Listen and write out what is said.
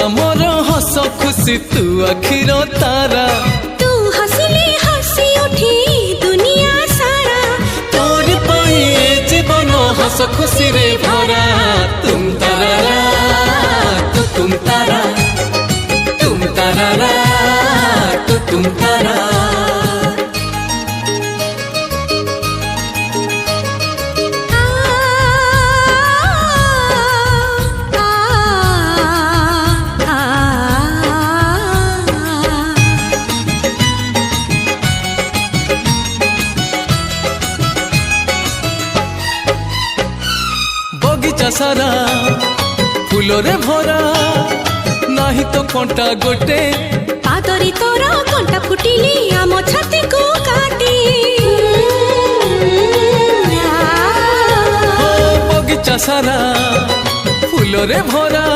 आमर हस खुशी तू आखिर तारा तू हसिले हसी उठी दुनिया सारा तोर पाई जीवन हस खुशी रे भरा तुम तारा तुम तारा तुम तारा तुम तारा बगीचा सारा फूल रे भरा नाही तो कंटा गोटे पादरी तोरा कंटा फुटिली आम छाती को काटी बगीचा सारा फूल रे भरा